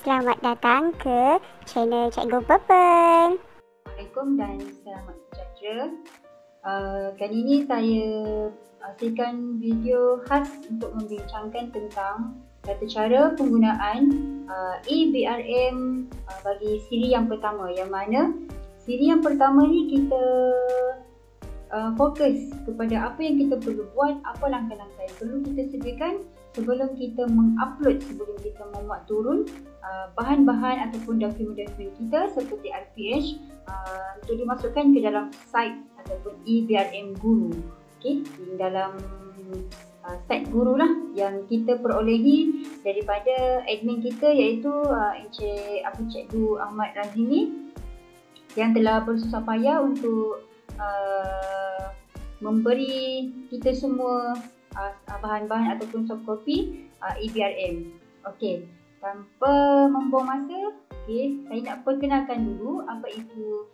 Selamat datang ke channel Cikgu Purple. Assalamualaikum dan selamat sejahtera. Kali ini saya hasilkan video khas untuk membincangkan tentang tata cara penggunaan eBRM bagi siri yang pertama, yang mana siri yang pertama ni kita fokus kepada apa yang kita perlu buat, apa langkah-langkah yang perlu kita sediakan sebelum kita mengupload, sebelum kita memuat turun bahan-bahan ataupun dokumen-dokumen kita seperti RPH untuk dimasukkan ke dalam site ataupun eBRM Guru. Okey, di dalam site Guru lah yang kita perolehi daripada admin kita, iaitu Cikgu Ahmad Razimi, yang telah bersusah payah untuk memberi kita semua bahan-bahan ataupun soft copy eBRM. Okey, tanpa membuang masa, saya nak perkenalkan dulu apa itu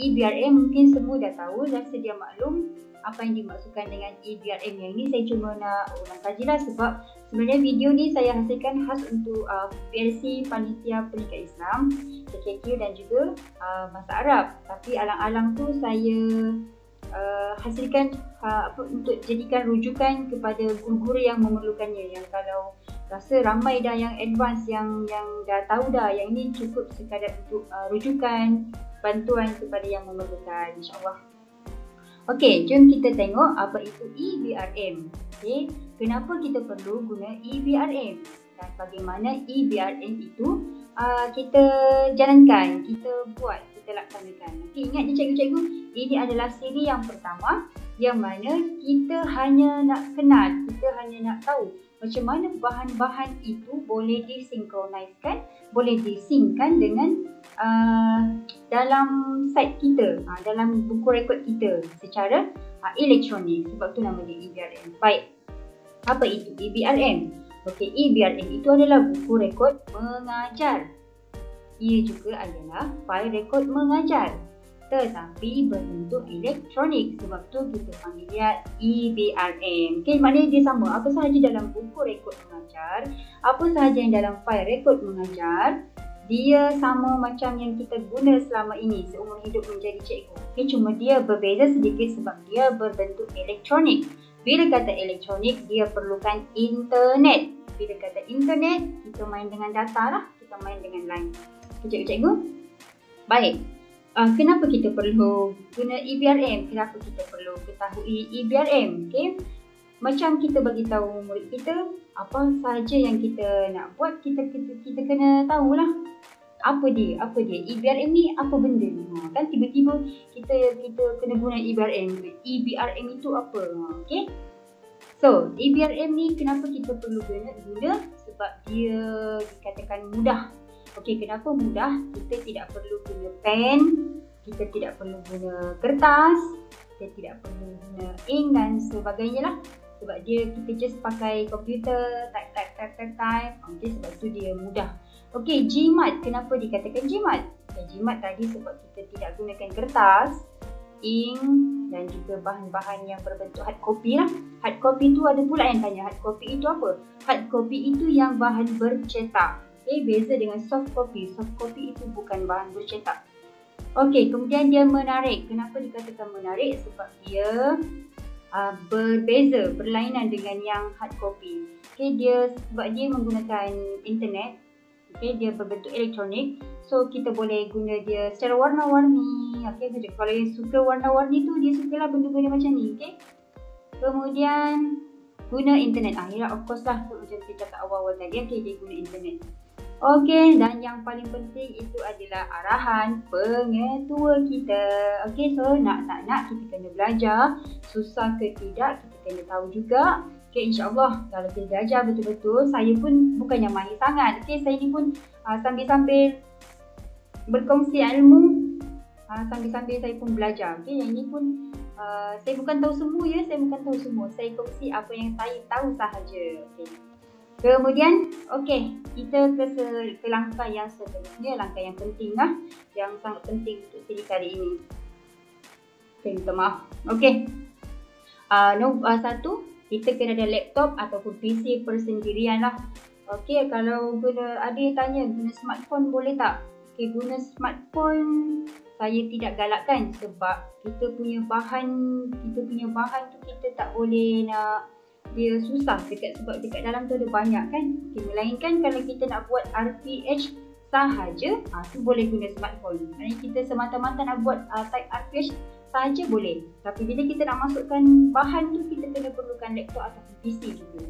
eBRM. Mungkin semua dah tahu, dah sedia maklum apa yang dimaksudkan dengan eBRM. Yang ni saya cuma nak ulang kajilah, sebab sebenarnya video ni saya hasilkan khas untuk versi Panitia Pendidikan Islam KKQ dan juga Bahasa Arab. Tapi alang-alang tu saya hasilkan untuk jadikan rujukan kepada guru-guru yang memerlukannya, yang kalau rasa ramai dah yang advance, yang dah tahu dah, yang ini cukup sekadar untuk rujukan bantuan kepada yang memerlukan, insyaAllah. Okey, jom kita tengok apa itu eBRM. Okey, kenapa kita perlu guna eBRM dan bagaimana eBRM itu kita jalankan, kita buat, kita laksanakan. Okey, ingat je cikgu-cikgu, ini adalah siri yang pertama yang mana kita hanya nak kenal, kita hanya nak tahu macam mana bahan-bahan itu boleh disinkroniskan, boleh disinkkan dengan dalam site kita, dalam buku rekod kita secara elektronik. Sebab tu nama dia eBRM. Baik, apa itu eBRM? Okey, eBRM itu adalah buku rekod mengajar. Ia juga adalah fail rekod mengajar, tetapi berbentuk elektronik. Sebab tu kita panggil dia eBRM. Okey, maknanya dia sama. Apa sahaja dalam buku rekod mengajar, apa sahaja yang dalam fail rekod mengajar, dia sama macam yang kita guna selama ini seumur hidup menjadi cikgu. Okay, cuma dia berbeza sedikit sebab dia berbentuk elektronik. Bila kata elektronik, dia perlukan internet. Bila kata internet, kita main dengan data lah, kita main dengan line. Okay, cikgu? Baik. Kenapa kita perlu guna eBRM? Kenapa kita perlu ketahui eBRM? Okay? Macam kita bagi tahu murid kita, apa sahaja yang kita nak buat, kita kena tahulah apa dia eBRM ni, apa benda ni. Kan tiba-tiba kita kena guna eBRM. eBRM itu apa? Okey. So, eBRM ni kenapa kita perlu guna? Sebab dia dikatakan mudah. Okey, kenapa mudah? Kita tidak perlu guna pen, kita tidak perlu guna kertas, kita tidak perlu guna ink dan sebagainya lah. Sebab kita just pakai komputer, type. Okey, sebab tu dia mudah. Okey, jimat. Kenapa dikatakan jimat? Jimat tadi sebab kita tidak gunakan kertas, ink dan juga bahan-bahan yang berbentuk hard copy lah. Hard copy tu ada pula yang tanya, hard copy itu apa? Hard copy itu yang bahan bercetak. Okey, beza dengan soft copy. Soft copy itu bukan bahan bercetak. Okey, kemudian dia menarik. Kenapa dikatakan menarik? Sebab dia berbeza, berlainan dengan yang hard copy. Okay, sebab dia menggunakan internet, okay, dia berbentuk elektronik, so kita boleh guna dia secara warna-warni. Okay, kalau yang suka warna-warni tu, dia sukalah benda-benda macam ni. Okay, kemudian guna internet. Akhirnya of course lah, macam saya cakap awal-awal tadi, okay, dia guna internet. Okey, dan yang paling penting itu adalah arahan pengetua kita. Okey, so nak tak nak kita kena belajar. Susah ke tidak, kita kena tahu juga. Okey, insyaAllah kalau kita belajar betul-betul, saya pun bukannya mahir sangat. Okey, saya ni pun sambil-sambil berkongsi ilmu, sambil-sambil saya pun belajar. Okey, yang ini pun saya bukan tahu semua ya, saya bukan tahu semua. Saya kongsi apa yang saya tahu sahaja. Okey. Kemudian, okey, kita ke langkah yang seterusnya, langkah yang penting lah, yang sangat penting untuk siri kali ini. Okey, minta maaf. Okey, satu, kita kena ada laptop ataupun PC persendirian lah. Okey, kalau ada yang tanya guna smartphone boleh tak? Okey, guna smartphone saya tidak galakkan sebab kita punya bahan tu kita tak boleh nak dia susah sebab dekat dalam tu ada banyak kan. Okey, melainkan kalau kita nak buat RPH sahaja, tu boleh guna smartphone. Maknanya kita semata-mata nak buat type RPH sahaja boleh. Tapi bila kita nak masukkan bahan tu, kita kena perlukan laptop ataupun PC juga.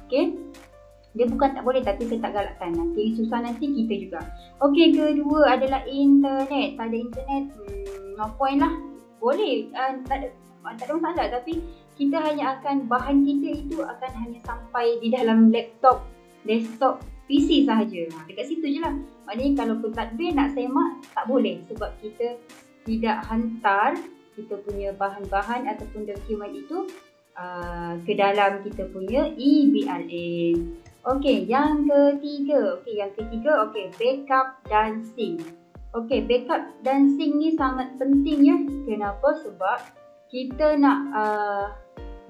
Okey. Dia bukan tak boleh tapi saya tak galakkan. Nanti susah nanti kita juga. Okey, kedua adalah internet. Tak ada internet, no point lah. Boleh, tak ada masalah. Tapi kita hanya akan, bahan kita itu akan hanya sampai di dalam laptop, desktop, PC sahaja. Dekat situ je lah. Maknanya kalau pun tadbir nak semak, tak boleh. Sebab kita tidak hantar kita punya bahan-bahan ataupun dokumen itu ke dalam kita punya eBRM. Okey, yang ketiga. Backup dan sync. Okey, backup dan sync ni sangat penting ya. Kenapa? Sebab kita nak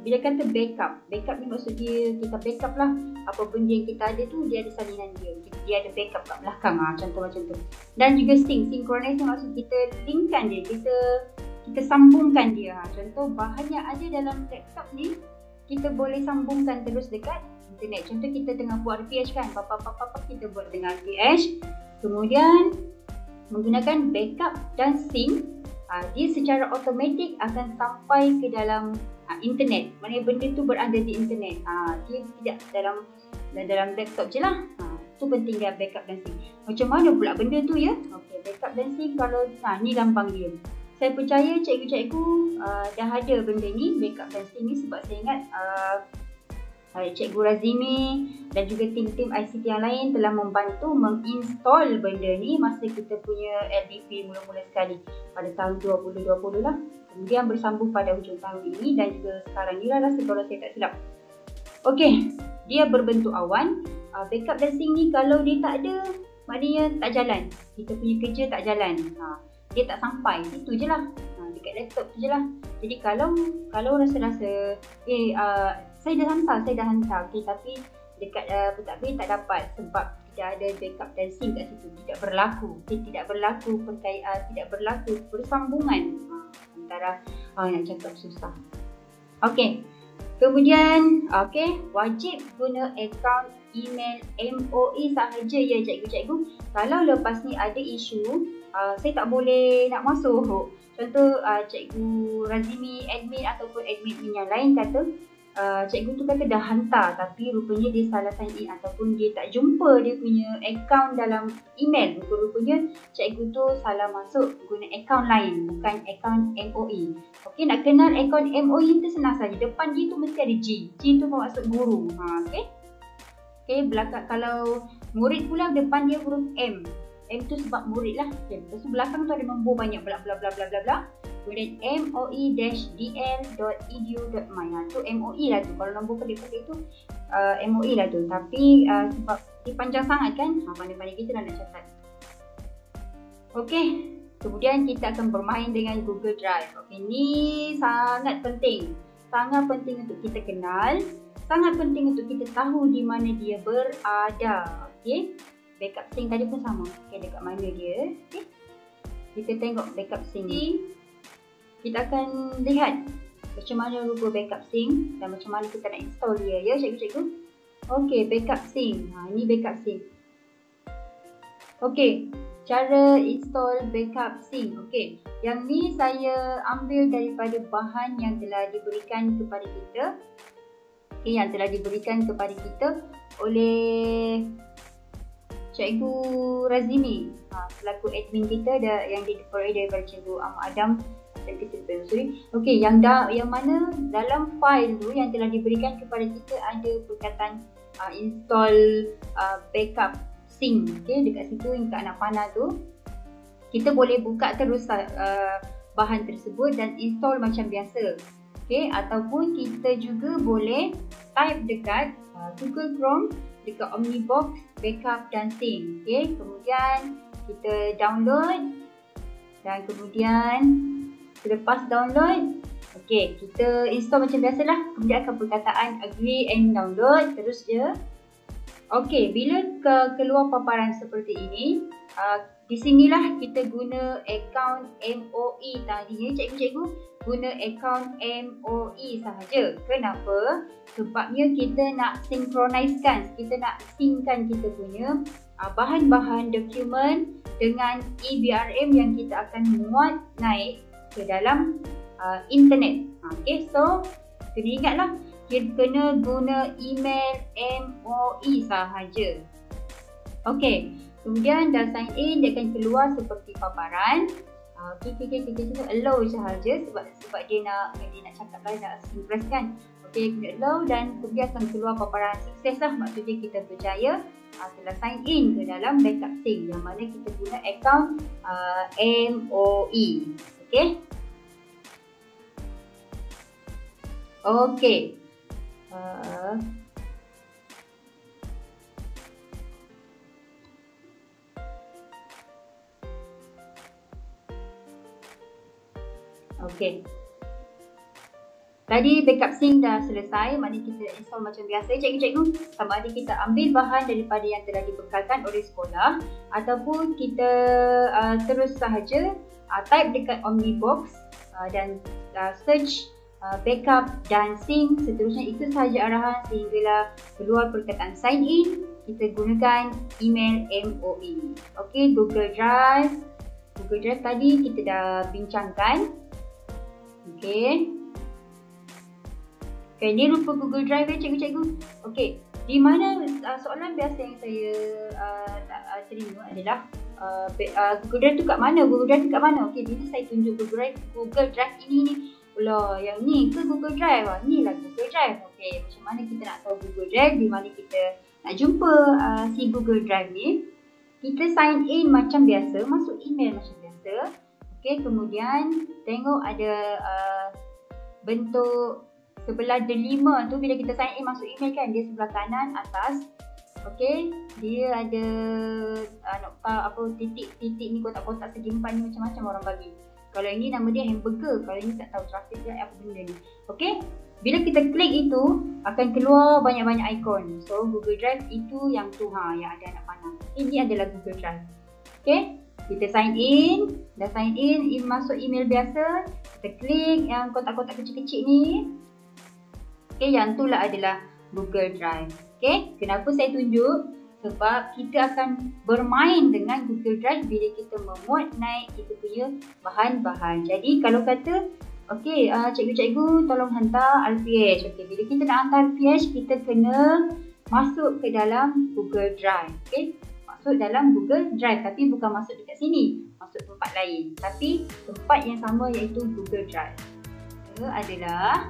bila kata backup ni maksud dia kita backup lah apa benda yang kita ada tu, dia ada salinan dia ada backup kat belakang, contoh macam tu. Dan juga sync, synchronize maksud kita linkkan dia, kita sambungkan dia. Contoh bahan yang ada dalam laptop ni kita boleh sambungkan terus dekat internet. Contoh kita tengah buat RPH kan, kita buat dengan RPH, kemudian menggunakan backup dan sync, dia secara automatik akan sampai ke dalam internet. Maknanya benda tu berada di internet. Dia tidak dalam laptop je lah. Tu penting dia backup dan sync. Macam mana pula benda tu ya? Okey, backup dan sync kalau ni gampang dia. Saya percaya cikgu-cikgu dah ada benda ni, backup dan sync ni, sebab saya ingat Cikgu Razimi dan juga tim-tim ICT yang lain telah membantu menginstall benda ni masa kita punya LDP mula-mula sekali pada tahun 2020 lah. Kemudian bersambung pada hujung tahun ini dan juga sekarang ni lah rasa kalau saya tak silap. Okey, dia berbentuk awan. Backup dan sync ni kalau dia tak ada, maknanya tak jalan. Kita punya kerja tak jalan. Dia tak sampai, itu je lah. Dekat laptop tu je lah. Jadi kalau rasa-rasa saya dah hantar okey, tapi dekat pentadbir tak dapat sebab tidak ada backup dan sync kat situ, tidak berlaku tidak berlaku persambungan antara nak cakap susah. Okey, kemudian wajib guna akaun email MOE sahaja ya cikgu-cikgu. Kalau lepas ni ada isu saya tak boleh nak masuk, contoh cikgu Razimi admin ataupun admin yang lain kata cikgu tu kata dah hantar tapi rupanya dia salah sign in ataupun dia tak jumpa dia punya akaun dalam email. Rupanya cikgu tu salah masuk guna akaun lain, bukan akaun MOE. Okey, nak kenal akaun MOE tu senang saja. Depan dia tu mesti ada G. G tu bermaksud guru. Okey, belakang kalau murid pula depan dia huruf M. M tu sebab murid lah. Okay. Lepas tu belakang tu ada nombor banyak bla bla bla bla bla bla. Kemudian moe-dl.edu.my. Tu MOE lah tu. Kalau nombor pendek-pendek tu MOE lah tu. Tapi sebab dia panjang sangat kan, pandai-pandai kita dah nak catat. Okey, kemudian kita akan bermain dengan Google Drive. Okey, ni sangat penting. Sangat penting untuk kita kenal. Sangat penting untuk kita tahu di mana dia berada. Okey, backup sync tadi pun sama. Okey, dekat mana dia. Okey, kita tengok backup sync ni. Kita akan lihat macam mana rupa backup sync dan macam mana kita nak install dia ya cikgu-cikgu. Okey, backup sync. Ini backup sync. Okey, cara install backup sync. Okey, yang ni saya ambil daripada bahan yang telah diberikan kepada kita. Okey, yang telah diberikan kepada kita oleh Cikgu Razimi selaku admin kita yang diperoleh daripada Cikgu Ahmad Adam. Okey, yang mana dalam file tu yang telah diberikan kepada kita ada perkataan install backup sync. Okey, dekat situ yang kat anak panah tu kita boleh buka terus bahan tersebut dan install macam biasa. Okey, ataupun kita juga boleh type dekat Google Chrome dekat Omnibox backup dan sync. Okey, kemudian kita download dan kemudian selepas download, okey, kita install macam biasalah. Kemudian akan perkataan agree and download, terus je. Okey, bila keluar paparan seperti ini, di sinilah kita guna akaun MOE tadi. Cikgu-cikgu guna akaun MOE sahaja. Kenapa? Sebabnya kita nak sinkronisekan, kita nak synckan kita punya bahan-bahan dokumen dengan EBRM yang kita akan muat naik ke dalam internet. Okey, so kena ingatlah, kita kena guna email MOE sahaja. Okey, kemudian dah sign in, dia akan keluar seperti paparan. Kita allow sahaja sebab dia nak cakap kan, nak impress kan. Okey, kena allow dan kemudian akan keluar paparan sukses lah. Maksudnya kita berjaya telah sign in ke dalam backup sync yang mana kita guna akaun MOE. Okey. Okey. Okey. Tadi backup sync dah selesai, maknanya kita install macam biasa cikgu-cikgu. Sama ada kita ambil bahan daripada yang telah dibekalkan oleh sekolah ataupun kita terus sahaja type dekat Omnibox dan search backup dan sync, seterusnya itu sahaja arahan sehinggalah keluar perkataan sign in. Kita gunakan email MOE. Okey, Google Drive tadi kita dah bincangkan. Okey, ni rupa Google Drive cikgu-cikgu. Okey, di mana soalan biasa yang saya terima adalah Google Drive tu kat mana? Okey, bila saya tunjuk Google Drive ini ni, pula yang ni ke Google Drive? Ni lah Google Drive. Okey, macam mana kita nak tahu Google Drive? Di mana kita nak jumpa si Google Drive ni? Kita sign in macam biasa, masuk email macam biasa. Okey, kemudian tengok ada bentuk sebelah delima tu. Bila kita sign in masuk email kan, dia sebelah kanan atas. Okey, dia ada titik-titik ni, kotak-kotak segi empat ni, macam-macam orang bagi. Kalau ini nama dia hamburger, kalau ini tak tahu traffic dia apa benda ni. Okey, bila kita klik itu akan keluar banyak-banyak ikon. So Google Drive itu yang tu yang ada anak panah. Ini adalah Google Drive. Okey, kita sign in, dah sign in, masuk email biasa. Kita klik yang kotak-kotak kecil-kecil ni. Okey, yang itulah adalah Google Drive. Okey, kenapa saya tunjuk? Sebab kita akan bermain dengan Google Drive bila kita memuat naik kita punya bahan-bahan. Jadi kalau kata, okey, cikgu-cikgu tolong hantar RPH. Okey, bila kita nak hantar RPH, kita kena masuk ke dalam Google Drive. Okey, masuk dalam Google Drive tapi bukan masuk dekat sini, masuk tempat lain. Tapi tempat yang sama iaitu Google Drive. Adalah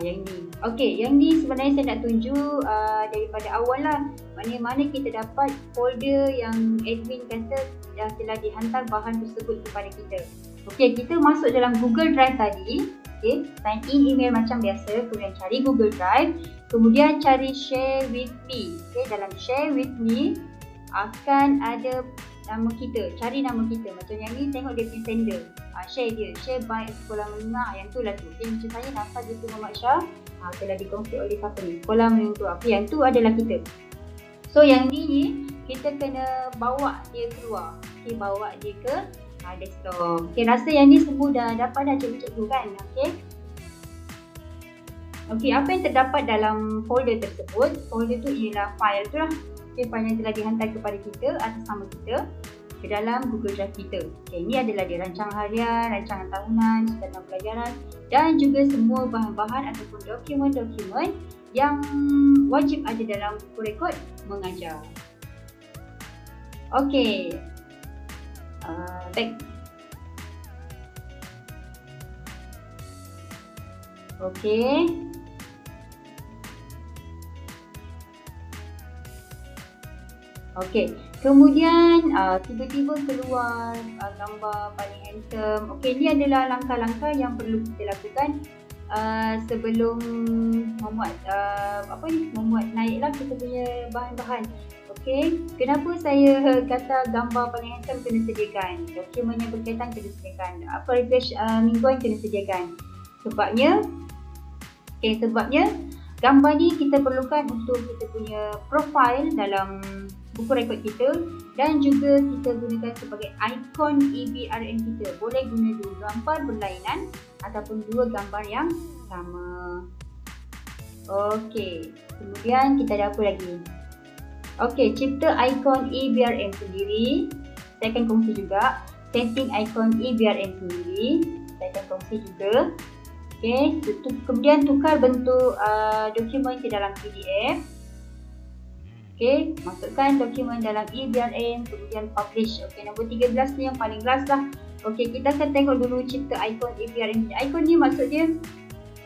yang ni. Okey, yang ni sebenarnya saya nak tunjuk daripada awal lah. Mana kita dapat folder yang admin kata telah dihantar bahan tersebut kepada kita. Okey, kita masuk dalam Google Drive tadi. Okey, sign in email macam biasa, kemudian cari Google Drive, kemudian cari share with me. Okey, dalam share with me akan ada nama kita, cari nama kita. Macam yang ni tengok dia punya sender. Share dia, share by Sekolah Menengah, yang tu lah tu. Okay, macam saya nampak dia tu Muhammad Shah, telah dikonflik oleh siapa ni? Sekolah Menengah. Okay, yang tu adalah kita. So yang ni kita kena bawa dia keluar. Okay, bawa dia ke desktop. Okay, rasa yang ni semua dah dapat dah cikgu-cikgu kan? Okay. Okay, apa yang terdapat dalam folder tersebut? Folder tu ialah file tu lah. Okay, file yang telah dihantar kepada kita atas nama kita ke dalam Google Drive kita. Okay, ini adalah dia rancangan harian, rancangan tahunan, sukatan pelajaran dan juga semua bahan-bahan ataupun dokumen-dokumen yang wajib ada dalam buku rekod mengajar. Okey. Back. Okey. Okey. Kemudian tiba-tiba keluar gambar paling handsome. Okey, ini adalah langkah-langkah yang perlu kita lakukan sebelum memuat memuat naiklah kita punya bahan-bahan. Okey, kenapa saya kata gambar paling handsome kena sediakan, dokumen yang berkaitan kena sediakan, refresh mingguan kena sediakan. Sebabnya gambar ni kita perlukan untuk kita punya profile dalam buku rekod kita dan juga kita gunakan sebagai ikon EBRN kita. Boleh guna dua gambar berlainan ataupun dua gambar yang sama. Okey, kemudian kita ada apa lagi? Okey, cipta ikon EBRN sendiri. Saya akan kongsi juga. Setting ikon EBRN sendiri. Saya akan kongsi juga. Okey, kemudian tukar bentuk dokumen ke dalam PDF. Okey, masukkan dokumen dalam EBRN, kemudian publish. Okey, nombor 13 ni yang paling last lah. Okey, kita akan tengok dulu cipta ikon EBRN. Ikon ni maksud dia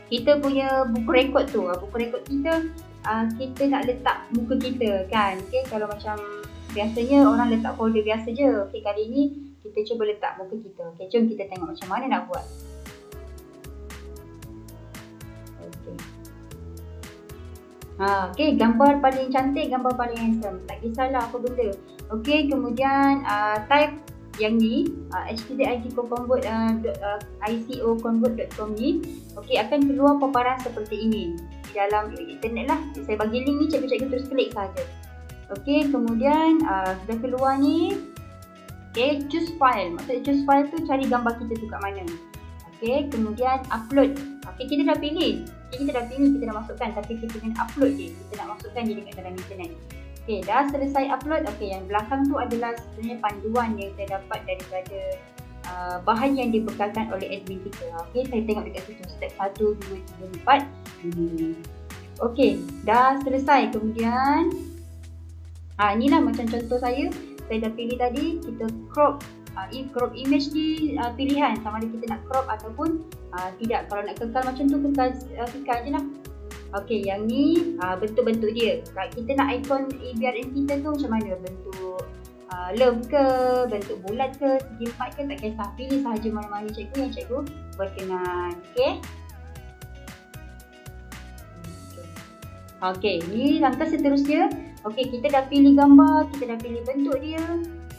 kita punya buku rekod tu. Buku rekod kita, kita nak letak muka kita kan. Okey, kalau macam biasanya orang letak folder biasa je. Okey, kali ni kita cuba letak muka kita. Okey, jom kita tengok macam mana nak buat. Okey. Okey, gambar paling cantik, gambar paling handsome. Tak kisahlah apa benda. Okey, kemudian type yang ni html/icoconvert.com ni. Okey, akan keluar paparan seperti ini di dalam internet lah. Saya bagi link ni, cikgu-cikgu terus klik saja. Okey, kemudian sudah keluar ni. Okey, choose file. Maksud choose file tu cari gambar kita tu kat mana. Okey, kemudian upload. Okey, kita dah pilih. Kita dah masukkan, tapi kita kena upload je. Kita nak masukkan dia dekat dalam internet. Okey, dah selesai upload. Okey, yang belakang tu adalah sebenarnya panduan yang saya dapat daripada bahan yang dibekalkan oleh admin kita. Okey, saya tengok dekat situ step 1, 2, 3, 4. Okey, dah selesai. Kemudian inilah macam contoh saya dah pilih tadi. Kita crop crop image ni pilihan sama ada kita nak crop ataupun tidak. Kalau nak kekal macam tu, kekal je lah. Okey, yang ni bentuk-bentuk dia. Kita nak ikon EBRN kita tu macam mana? Bentuk love ke, bentuk bulat ke, segi empat ke, tak kisah. Pilih sahaja mana-mana cikgu yang cikgu berkenan. Okey. Okey, ni langkah seterusnya. Okey, kita dah pilih gambar, kita dah pilih bentuk dia.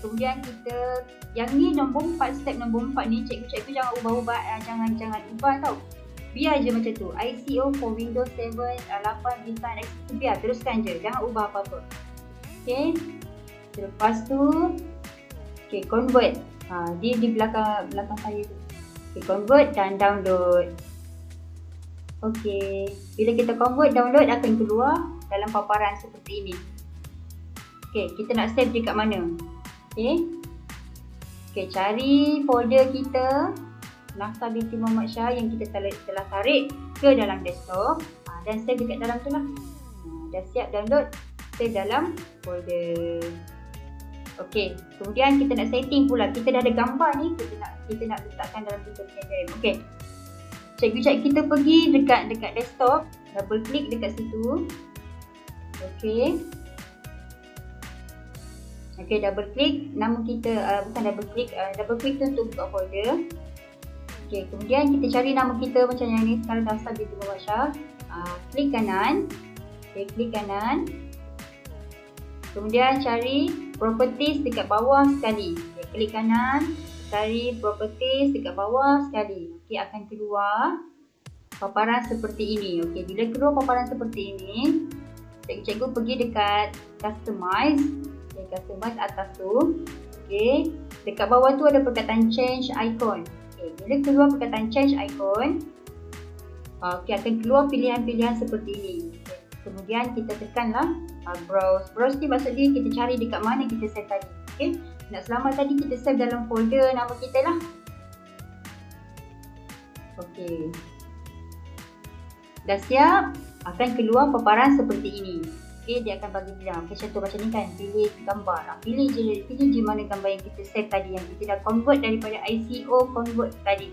Kemudian kita, yang ni nombor 4, step nombor 4 ni cikgu-cikgu jangan ubah-ubah, jangan ubah tau. Biar je macam tu. ICO for Windows 7, 8, Vista, X, biar teruskan je, jangan ubah apa-apa. Okey. Lepas tu, okey, convert. Dia di belakang saya tu. Okey, convert dan download. Okey, bila kita convert, download akan keluar dalam paparan seperti ini. Okey, kita nak save dia kat mana? Okey, cari folder kita Nafsa binti Muhammad Shah yang kita telah tarik ke dalam desktop dan save dekat dalam tu lah. Dah siap download, save dalam folder. Okey, kemudian kita nak setting pula. Kita dah ada gambar ni, kita nak letakkan dalam kita punya game. Okey, cikgu kita pergi dekat desktop, double klik dekat situ. Okey. Okey, double klik nama kita, bukan double klik tu untuk buka folder. Okey, kemudian kita cari nama kita macam yang ni sekarang, Nafsa binti Muhammad Shah. Klik kanan. Okey, klik kanan. Kemudian cari properties dekat bawah sekali. Okey, klik kanan, cari properties dekat bawah sekali. Okey, akan keluar paparan seperti ini. Okey, bila keluar paparan seperti ini, cikgu pergi dekat customize. Okey, customize atas tu. Okey, dekat bawah tu ada perkataan change icon. Okey, bila keluar perkataan change icon, okey, akan keluar pilihan-pilihan seperti ini. Okay. Kemudian kita tekanlah browse. Browse ni maksud dia kita cari dekat mana kita save tadi. Okey, nak selamat tadi kita save dalam folder nama kita lah. Okey, dah siap, akan keluar paparan seperti ini. Okey, dia akan bagi bilang, okey, contoh macam ni kan, pilih gambar. Pilih je mana gambar yang kita save tadi, yang kita dah convert daripada ICO convert tadi.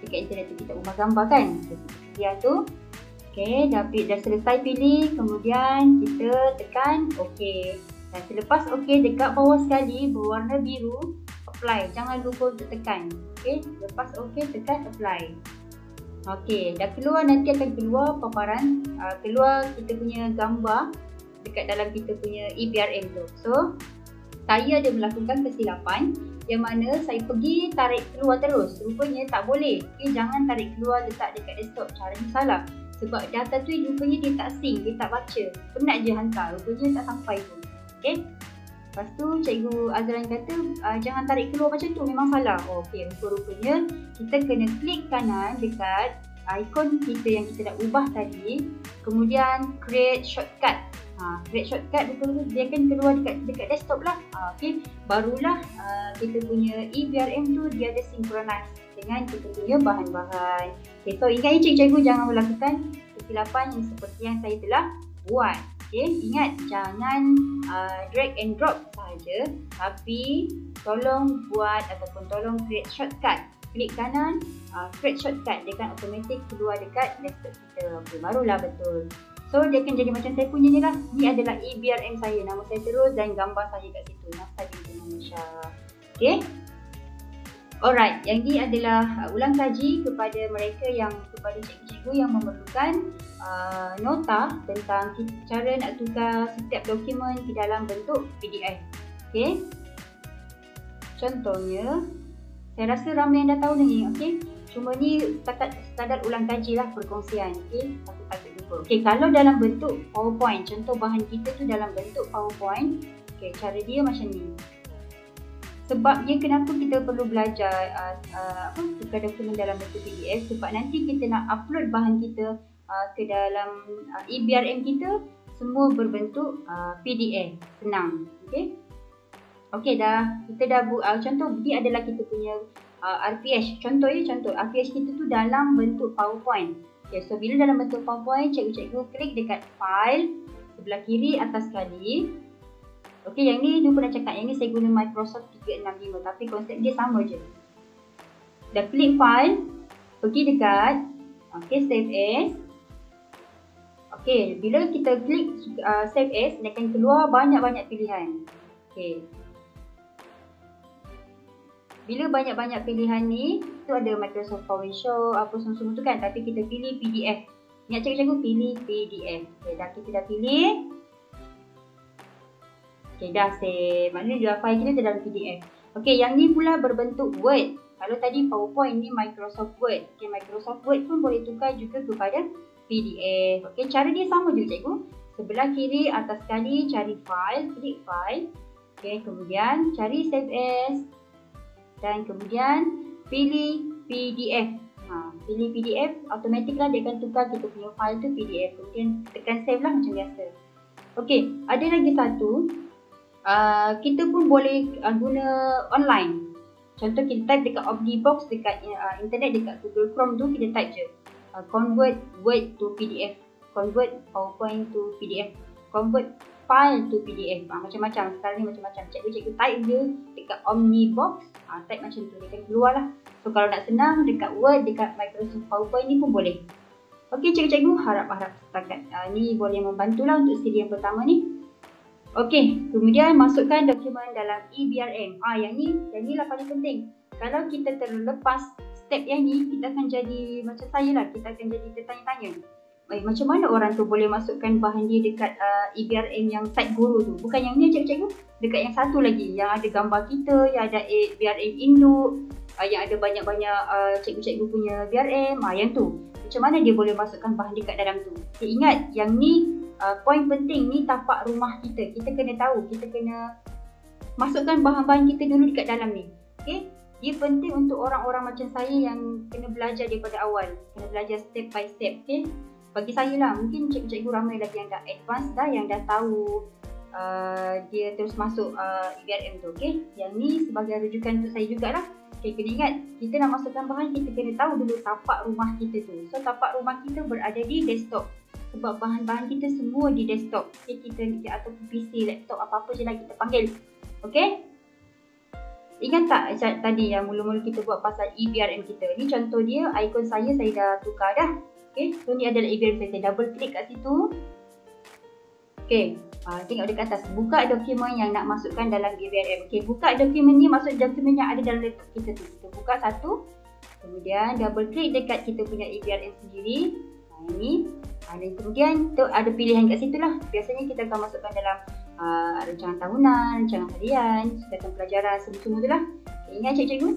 Dekat internet tu kita ubah gambar kan. Dia tu. Okey, dah selesai pilih, kemudian kita tekan okey. Dan selepas okey, dekat bawah sekali berwarna biru, apply. Jangan lupa untuk tekan. Okey, lepas okey tekan apply. Okey, dah keluar, nanti akan keluar paparan, keluar kita punya gambar dekat dalam kita punya EBRN tu. So, saya ada melakukan kesilapan yang mana saya pergi tarik keluar terus. Rupanya tak boleh. Okay, jangan tarik keluar letak dekat desktop. Caranya salah. Sebab data tu rupanya dia tak sync, dia tak baca. Penat je hantar, rupanya tak sampai tu. Okay. Lepas tu Cikgu Azlan kata jangan tarik keluar macam tu, memang salah. Okey, rupanya kita kena klik kanan dekat ikon kita yang kita dah ubah tadi. Kemudian create shortcut. Create shortcut betul dia akan keluar dekat desktop lah. Okey, barulah kita punya EBRM tu dia ada synchronize dengan kita punya bahan-bahan. Okay, so ingat cikgu jangan melakukan kesilapan yang seperti yang saya telah buat. Okay, ingat jangan drag and drop sahaja, tapi tolong buat ataupun tolong create shortcut. Klik kanan, create shortcut, dia akan automatic keluar dekat desktop kita. Okay, barulah betul. So dia akan jadi macam saya punya ni lah. Ni adalah EBRM saya, nama saya terus dan gambar saya kat situ. Nafsa binti Manisha. Okay. Alright, yang ni adalah ulang kaji kepada mereka yang, kepada cikgu-cikgu yang memerlukan nota tentang cara nak tukar setiap dokumen ke dalam bentuk PDF. Okay. Contohnya, saya rasa ramai yang dah tahu ni. Okay. Cuma ni sekadar ulang kaji lah, perkongsian. Okay. Takut lupa. Okay, kalau dalam bentuk PowerPoint, contoh bahan kita tu dalam bentuk PowerPoint. Okay, cara dia macam ni. Sebabnya kenapa kita perlu belajar tukar dokumen dalam bentuk PDF, sebab nanti kita nak upload bahan kita ke dalam EBRM kita, semua berbentuk PDF. Senang. Okay. Okay dah, kita dah contoh ni adalah kita punya RPH. Contoh RPH kita tu dalam bentuk PowerPoint. Okay, so bila dalam bentuk PowerPoint, cikgu klik dekat file sebelah kiri atas sekali. Okey, yang ni lupa nak cakap, yang ni saya guna Microsoft 365, tapi konsep dia sama je. Dah klik file, pergi dekat save as. Okey, bila kita klik save as, dia akan keluar banyak-banyak pilihan. Okey. Bila banyak-banyak pilihan ni, tu ada Microsoft PowerShell, apa semua-semua tu kan, tapi kita pilih PDF. Ingat cikgu pilih PDF. Okey, kita dah pilih. Okay, dah save. Maknanya file kita dalam PDF. Okay, yang ni pula berbentuk Word. Kalau tadi PowerPoint ni Microsoft Word. Okay, Microsoft Word pun boleh tukar juga kepada PDF. Okay, cara dia sama je cikgu. Sebelah kiri atas sekali cari file, klik file. Okay, kemudian cari save as. Dan kemudian pilih PDF. Pilih PDF, automatik lah dia akan tukar kita punya file tu PDF. Kemudian tekan save lah macam biasa. Okay, ada lagi satu. Kita pun boleh guna online. Contoh kita type dekat Omnibox, dekat internet, dekat Google Chrome tu kita type je convert Word to PDF, convert PowerPoint to PDF, convert file to PDF. Macam-macam, sekarang ni macam-macam. Cikgu type je dekat Omnibox, type macam tu, dia akan keluar lah. So kalau nak senang dekat Word, dekat Microsoft PowerPoint ni pun boleh. Okey cikgu, harap setakat ni boleh membantulah untuk siri yang pertama ni. Okey, kemudian masukkan dokumen dalam EBRM. Yang ni lah paling penting. Kalau kita terlepas step yang ni, kita akan jadi macam saya lah. Kita akan jadi tertanya-tanya. Macam mana orang tu boleh masukkan bahan dia dekat EBRM yang site guru tu? Bukan yang ni cikgu. Dekat yang satu lagi, yang ada gambar kita, yang ada EBRM induk, yang ada banyak-banyak cikgu-cikgu punya BRM. Yang tu. Macam mana dia boleh masukkan bahan dekat dalam tu? Okay, ingat, yang ni poin penting ni tapak rumah kita. Kita kena tahu, kita kena masukkan bahan-bahan kita dulu dekat dalam ni. Okay? Dia penting untuk orang-orang macam saya yang kena belajar daripada awal. Kena belajar step by step. Okay? Bagi saya lah, mungkin cikgu-cikgu ramai lagi yang dah advance dah, yang dah tahu dia terus masuk EBRM tu. Okay? Yang ni sebagai rujukan untuk saya jugalah. Okay, kena ingat, kita nak masukkan bahan, kita kena tahu dulu tapak rumah kita tu. So, tapak rumah kita berada di desktop. Sebab bahan-bahan kita semua di desktop. Okay, kita ataupun PC, laptop, apa-apa je lah kita panggil. Okay? Ingat tak tadi yang mula-mula kita buat pasal EBRM kita? Ni contoh dia, ikon saya dah tukar dah. Okay, so ni adalah EBRM saya double klik kat situ. Okay, tengok dekat atas. Buka dokumen yang nak masukkan dalam EBRM. Okay, buka dokumen ni, masuk dokumen yang ada dalam laptop kita tu. Kita buka satu. Kemudian double klik dekat kita punya EBRM sendiri. Ini. Dan kemudian tu ada pilihan kat situ lah. Biasanya kita akan masukkan dalam rancangan tahunan, rancangan harian, sukatan pelajaran, semua-semua tu lah. Okay, ingat cikgu?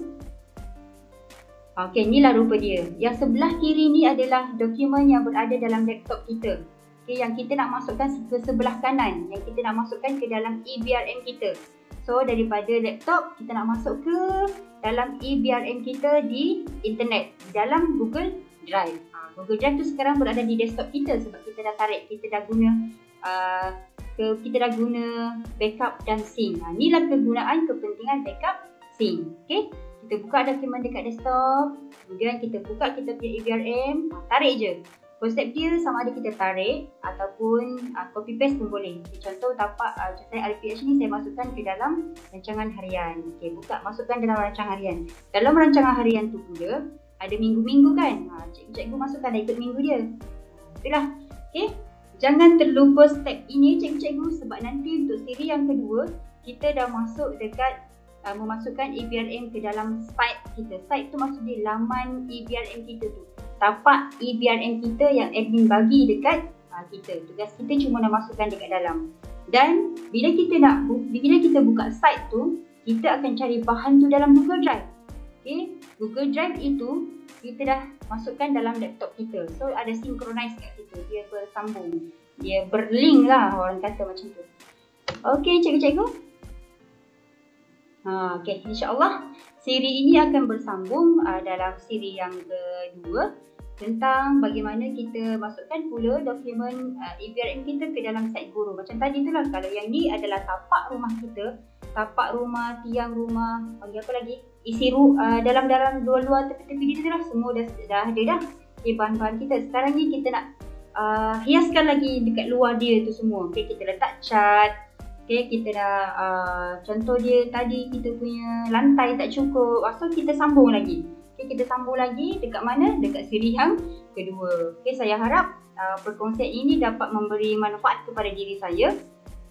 Okey, inilah rupa dia. Yang sebelah kiri ni adalah dokumen yang berada dalam laptop kita. Okey, yang kita nak masukkan ke sebelah kanan, yang kita nak masukkan ke dalam eBRM kita. So, daripada laptop, kita nak masuk ke dalam eBRM kita di internet, di dalam Google Drive. Google Drive tu sekarang berada di desktop kita sebab kita dah tarik, kita dah guna backup dan sync. Inilah kegunaan kepentingan backup sync. Okey, kita buka dokumen dekat desktop, kemudian kita buka kita punya eBRM, tarik je. Konsep dia sama ada kita tarik ataupun copy paste pun boleh. Contoh contoh RPH ni saya masukkan ke dalam rancangan harian. Okey, buka, masukkan dalam rancangan harian. Dalam rancangan harian tu pula ada minggu-minggu kan. Cikgu masukkan dah ikut minggu dia. Itulah. Okey. Jangan terlupa step ini cikgu-cikgu sebab nanti untuk siri yang kedua kita dah masuk dekat memasukkan eBRM ke dalam site kita. Site tu maksud dia laman eBRM kita tu. Tapak eBRM kita yang admin bagi dekat kita. Tugas kita cuma nak masukkan dekat dalam. Dan bila kita buka site tu, kita akan cari bahan tu dalam Google Drive. Okay, Google Drive itu kita dah masukkan dalam laptop kita. So ada synchronize kat situ. Dia bersambung. Dia berlink lah orang kata macam tu. Okay cikgu-cikgu. Okay, insyaAllah siri ini akan bersambung dalam siri yang kedua tentang bagaimana kita masukkan pula dokumen eBRM kita ke dalam site guru. Macam tadi tu lah, kalau yang ni adalah tapak rumah kita, tapak rumah, tiang rumah, panggil apa lagi? Isi dalam luar-luar tepi-tepi dia lah, semua dah ada dah. Okay, bahan-bahan kita. Sekarang ni kita nak hiaskan lagi dekat luar dia tu semua. Okay, kita letak cat. Okay, kita dah contoh dia tadi kita punya lantai tak cukup. So kita sambung lagi. Okay, kita sambung lagi dekat mana? Dekat siri yang kedua. Okay, saya harap perkongsian ini dapat memberi manfaat kepada diri saya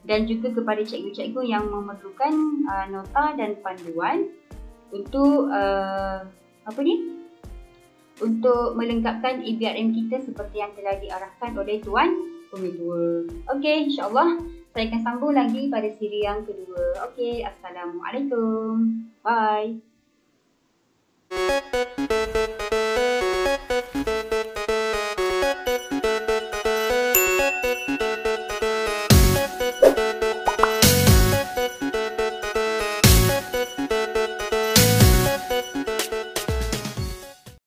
dan juga kepada cikgu-cikgu yang memerlukan nota dan panduan untuk untuk melengkapkan eBRM kita seperti yang telah diarahkan oleh Tuan Pengetua. Okey, insyaAllah saya akan sambung lagi pada siri yang kedua. Okey, Assalamualaikum. Bye.